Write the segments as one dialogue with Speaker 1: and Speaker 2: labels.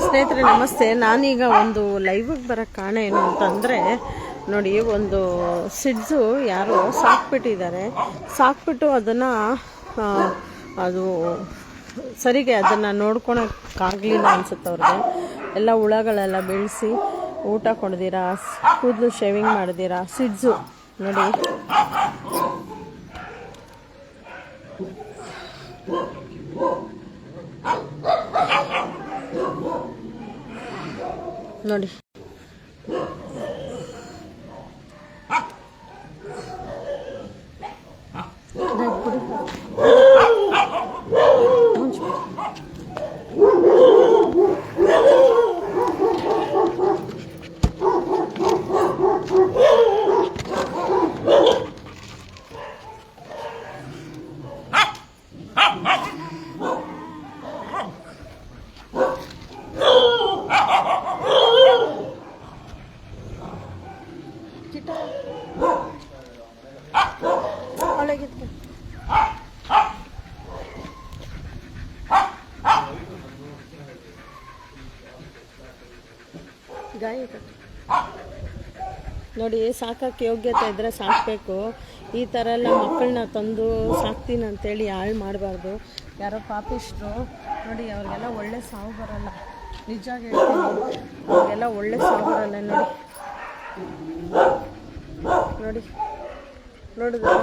Speaker 1: ಸ್ನೇಹಿತರೆ ನಮಸ್ತೆ. ನಾನೀಗ ಒಂದು ಲೈವ್ಗೆ ಬರೋಕ್ಕೆ ಕಾರಣ ಏನು ಅಂತಂದರೆ ನೋಡಿ, ಒಂದು ಸಿಡ್ಸು ಯಾರೋ ಸಾಕ್ಬಿಟ್ಟು ಅದನ್ನು ಅದು ಸರಿಗೆ ಅದನ್ನು ನೋಡ್ಕೊಳಕ್ಕಾಗಲಿಲ್ಲ ಅನ್ಸುತ್ತೆ ಅವ್ರಿಗೆ. ಎಲ್ಲ ಹುಳಗಳೆಲ್ಲ ಬೆಳೆಸಿ ಊಟ ಕೊಡ್ದಿರಾ, ಕೂದಲು ಶೇವಿಂಗ್ ಮಾಡ್ದಿರಾ ಸಿಡ್ಸು ನೋಡಿ. ನೋಡಿ ನೋಡಿ, ಸಾಕಕ್ಕೆ ಯೋಗ್ಯತೆ ಇದ್ದರೆ ಸಾಕಬೇಕು. ಈ ಥರ ಎಲ್ಲ ಮಕ್ಕಳನ್ನ ತಂದು ಸಾಕ್ತೀನಿ ಅಂತೇಳಿ ಹಾಳು ಮಾಡಬಾರ್ದು. ಯಾರೋ ಪಾಪಿಸ್ಟ್ರು ನೋಡಿ, ಅವ್ರಿಗೆಲ್ಲ ಒಳ್ಳೆ ಸಾವು ಬರಲ್ಲ. ನಿಜ ಹೇಳ್ತೀನಿ, ಅವ್ರಿಗೆಲ್ಲ ಒಳ್ಳೆ ಸಾವು ಬರಲ್ಲ. ನೋಡಿದ್ರೆ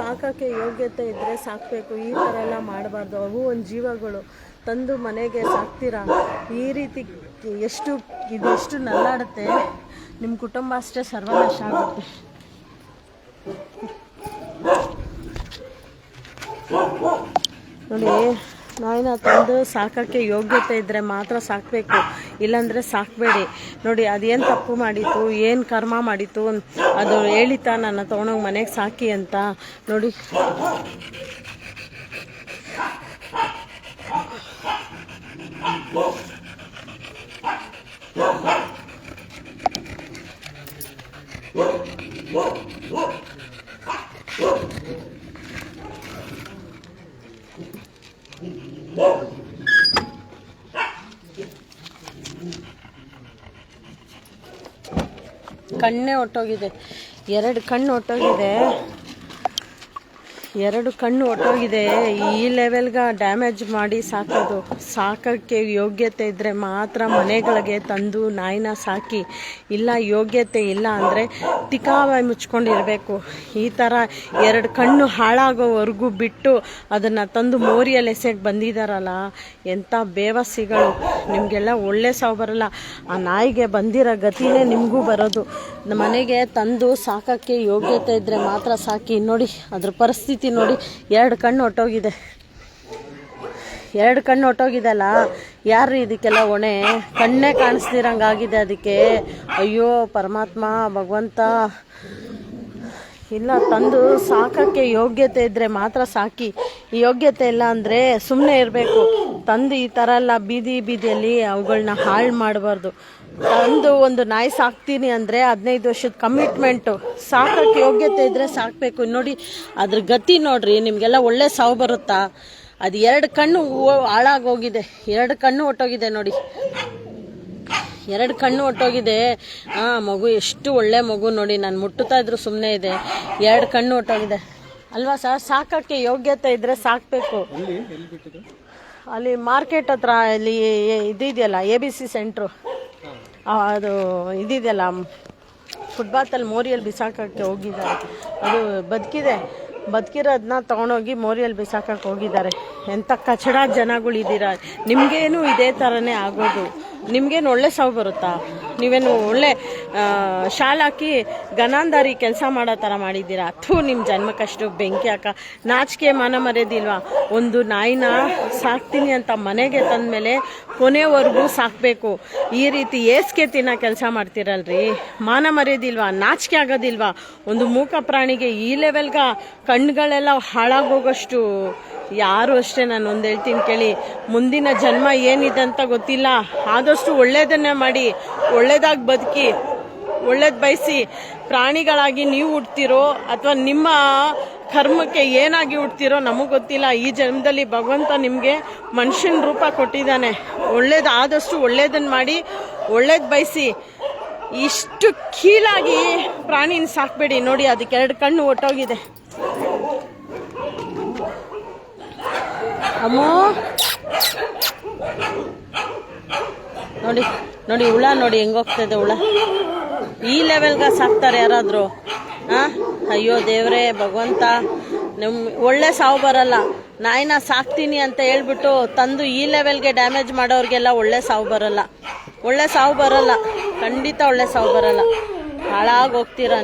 Speaker 1: ಸಾಕಕ್ಕೆ ಯೋಗ್ಯತೆ ಇದ್ದರೆ ಸಾಕಬೇಕು. ಈ ಥರ ಎಲ್ಲ ಮಾಡಬಾರ್ದು. ಅವು ಒಂದು ಜೀವಗಳು ತಂದು ಮನೆಗೆ ಸಾಕ್ತೀರಾ, ಈ ರೀತಿ ಎಷ್ಟು ನಲ್ಲಾಡುತ್ತೆ. ನಿಮ್ಮ ಕುಟುಂಬ ಅಷ್ಟೇ ಸರ್ವನಾಶ ಆಗುತ್ತೆ. ನೋಡಿ, ನಾಯಿನ ತಂದು ಸಾಕಕ್ಕೆ ಯೋಗ್ಯತೆ ಇದ್ದರೆ ಮಾತ್ರ ಸಾಕಬೇಕು, ಇಲ್ಲಾಂದರೆ ಸಾಕಬೇಡಿ. ನೋಡಿ, ಅದೇನು ತಪ್ಪು ಮಾಡಿತು, ಏನು ಕರ್ಮ ಮಾಡಿತು, ಅದು ಹೇಳಿತಾ ನನ್ನ ತೊಗೊಂಡೋಗಿ ಮನೆಗೆ ಸಾಕಿ ಅಂತ. ನೋಡಿ, ಕಣ್ಣೇ ಹೊಟ್ಟೋಗಿದೆ. ಎರಡು ಕಣ್ಣು ಹೊಟ್ಟೋಗಿದೆ. ಈ ಲೆವೆಲ್ಗೆ ಡ್ಯಾಮೇಜ್ ಮಾಡಿ ಸಾಕೋದು. ಸಾಕಕ್ಕೆ ಯೋಗ್ಯತೆ ಇದ್ದರೆ ಮಾತ್ರ ಮನೆಗಳಿಗೆ ತಂದು ನಾಯಿನ ಸಾಕಿ. ಇಲ್ಲ ಯೋಗ್ಯತೆ ಇಲ್ಲ ಅಂದರೆ ತಿಕಾವಾಯಿ ಮುಚ್ಕೊಂಡಿರಬೇಕು. ಈ ಥರ ಎರಡು ಕಣ್ಣು ಹಾಳಾಗೋವರೆಗೂ ಬಿಟ್ಟು ಅದನ್ನು ತಂದು ಮೋರಿಯಲ್ಲಿ ಎಸೆಗೆ ಬಂದಿದ್ದಾರಲ್ಲ, ಎಂಥ ಬೇವಸಿಗಳು. ನಿಮಗೆಲ್ಲ ಒಳ್ಳೆ ಸಾವು ಬರಲ್ಲ. ಆ ನಾಯಿಗೆ ಬಂದಿರೋ ಗತಿನೇ ನಿಮಗೂ ಬರೋದು. ಮನೆಗೆ ತಂದು ಸಾಕಕ್ಕೆ ಯೋಗ್ಯತೆ ಇದ್ದರೆ ಮಾತ್ರ ಸಾಕಿ. ನೋಡಿ, ಅದ್ರ ಪರಿಸ್ಥಿತಿ ನೋಡಿ, ಎರಡು ಕಣ್ಣು ಹೊಟ್ಟೋಗಿದೆಲ್ಲ. ಯಾರು ಇದಕ್ಕೆಲ್ಲ ಹೊಣೆ? ಕಣ್ಣೇ ಕಾಣಿಸ್ದಿರಂಗಾಗಿದೆ ಅದಕ್ಕೆ. ಅಯ್ಯೋ ಪರಮಾತ್ಮ, ಭಗವಂತ. ಇಲ್ಲ, ತಂದು ಸಾಕಕ್ಕೆ ಯೋಗ್ಯತೆ ಇದ್ದರೆ ಮಾತ್ರ ಸಾಕಿ. ಯೋಗ್ಯತೆ ಇಲ್ಲ ಅಂದರೆ ಸುಮ್ಮನೆ ಇರಬೇಕು. ತಂದು ಈ ಥರ ಎಲ್ಲ ಬೀದಿಯಲ್ಲಿ ಅವುಗಳನ್ನ ಹಾಳು ಮಾಡಬಾರ್ದು. ತಂದು ಒಂದು ನಾಯಿ ಸಾಕ್ತೀನಿ ಅಂದರೆ 15 ವರ್ಷದ ಕಮಿಟ್ಮೆಂಟು. ಸಾಕಕ್ಕೆ ಯೋಗ್ಯತೆ ಇದ್ದರೆ ಸಾಕಬೇಕು. ನೋಡಿ, ಅದ್ರ ಗತಿ ನೋಡ್ರಿ. ನಿಮಗೆಲ್ಲ ಒಳ್ಳೆ ಸಾವು ಬರುತ್ತಾ? ಅದು ಎರಡು ಕಣ್ಣು ಹಾಳಾಗೋಗಿದೆ, ಎರಡು ಕಣ್ಣು ಹೊಟ್ಟೋಗಿದೆ. ನೋಡಿ, ಎರಡು ಕಣ್ಣು ಹೊಟ್ಟೋಗಿದೆ. ಮಗು ಎಷ್ಟು ಒಳ್ಳೆ ಮಗು ನೋಡಿ, ನಾನು ಮುಟ್ಟುತ್ತಾ ಇದ್ರು ಸುಮ್ಮನೆ ಇದೆ. ಎರಡು ಕಣ್ಣು ಹೊಟ್ಟೋಗಿದೆ ಅಲ್ವಾ ಸರ್? ಸಾಕಕ್ಕೆ ಯೋಗ್ಯತೆ ಇದ್ದರೆ ಸಾಕಬೇಕು. ಅಲ್ಲಿ ಮಾರ್ಕೆಟ್ ಹತ್ರ ಅಲ್ಲಿ ಇದೆಯಲ್ಲ, ABC ಸೆಂಟ್ರು, ಅದು ಇದೆಯಲ್ಲ, ಫುಟ್ಪಾತಲ್ಲಿ ಮೋರಿಯಲ್ಲಿ ಬಿಸಾಕಕ್ಕೆ ಹೋಗಿದ್ದಾರೆ. ಅದು ಬದುಕಿರೋದನ್ನ ತೊಗೊಂಡೋಗಿ ಮೋರಿಯಲ್ಲಿ ಬಿಸಾಕಕ್ಕೆ ಹೋಗಿದ್ದಾರೆ. ಎಂಥ ಕಚಡ ಜನಗಳಿದ್ದೀರಾ. ನಿಮಗೇನು ಇದೇ ಥರನೇ ಆಗೋದು. ನಿಮಗೇನು ಒಳ್ಳೆ ಸಾವು ಬರುತ್ತಾ? ನೀವೇನು ಒಳ್ಳೆ ಶಾಲಾಕಿ ಗನಾಂದಾರಿ ಕೆಲಸ ಮಾಡೋ ಥರ ಮಾಡಿದ್ದೀರಾ? ಅಥ್ವಾ ನಿಮ್ಮ ಜನ್ಮಕ್ಕಷ್ಟು ಬೆಂಕಿ ಹಾಕ. ನಾಚಿಕೆ ಮಾನ ಮರ್ಯಾದಿಲ್ವಾ? ಒಂದು ನಾಯಿನ ಸಾಕ್ತೀನಿ ಅಂತ ಮನೆಗೆ ತಂದಮೇಲೆ ಕೊನೆವರೆಗೂ ಸಾಕಬೇಕು. ಈ ರೀತಿ ಏಸ್ಕೆ ತಿನ್ನೋ ಕೆಲಸ ಮಾಡ್ತೀರಲ್ರಿ, ಮಾನ ಮರ್ಯಾದಿಲ್ವಾ? ನಾಚಿಕೆ ಆಗೋದಿಲ್ವಾ? ಒಂದು ಮೂಕ ಪ್ರಾಣಿಗೆ ಈ ಲೆವೆಲ್ಗ ಕಣ್ಣುಗಳೆಲ್ಲ ಹಾಳಾಗೋಗಷ್ಟು ಯಾರು ಅಷ್ಟೇ. ನಾನು ಒಂದು ಹೇಳ್ತೀನಿ ಕೇಳಿ, ಮುಂದಿನ ಜನ್ಮ ಏನಿದೆ ಅಂತ ಗೊತ್ತಿಲ್ಲ. ಆದಷ್ಟು ಒಳ್ಳೇದನ್ನೇ ಮಾಡಿ, ಒಳ್ಳೇದಾಗಿ ಬದುಕಿ, ಒಳ್ಳೇದು ಬಯಸಿ. ಪ್ರಾಣಿಗಳಾಗಿ ನೀವು ಹುಡ್ತಿರೋ ಅಥವಾ ನಿಮ್ಮ ಕರ್ಮಕ್ಕೆ ಏನಾಗಿ ಹುಡ್ತೀರೋ ನಮಗೆ ಗೊತ್ತಿಲ್ಲ. ಈ ಜನ್ಮದಲ್ಲಿ ಭಗವಂತ ನಿಮಗೆ ಮನುಷ್ಯನ ರೂಪ ಕೊಟ್ಟಿದ್ದಾನೆ. ಒಳ್ಳೇದು ಆದಷ್ಟು ಒಳ್ಳೇದನ್ನು ಮಾಡಿ ಒಳ್ಳೇದು ಬಯಸಿ. ಇಷ್ಟು ಕೀಳಾಗಿ ಪ್ರಾಣಿನ ಸಾಕಬೇಡಿ. ನೋಡಿ ಅದಕ್ಕೆ 2 ಕಣ್ಣು ಒಟ್ಟೋಗಿದೆ. ಅಮ್ಮೋ ನೋಡಿ ನೋಡಿ ಹುಳ ನೋಡಿ ಹೆಂಗೋಗ್ತದೆ ಹುಳ. ಈ ಲೆವೆಲ್ಗೆ ಸಾಕ್ತಾರೆ ಯಾರಾದರೂ? ಅಯ್ಯೋ ದೇವ್ರೇ ಭಗವಂತ, ಒಳ್ಳೆ ಸಾವು ಬರಲ್ಲ. ನಾಯಿನ ಸಾಕ್ತೀನಿ ಅಂತ ಹೇಳ್ಬಿಟ್ಟು ತಂದು ಈ ಲೆವೆಲ್ಗೆ ಡ್ಯಾಮೇಜ್ ಮಾಡೋರಿಗೆಲ್ಲ ಒಳ್ಳೆ ಸಾವು ಬರಲ್ಲ. ಖಂಡಿತ ಒಳ್ಳೆ ಸಾವು ಬರಲ್ಲ. ಹಾಳಾಗಿ ಹೋಗ್ತೀರ.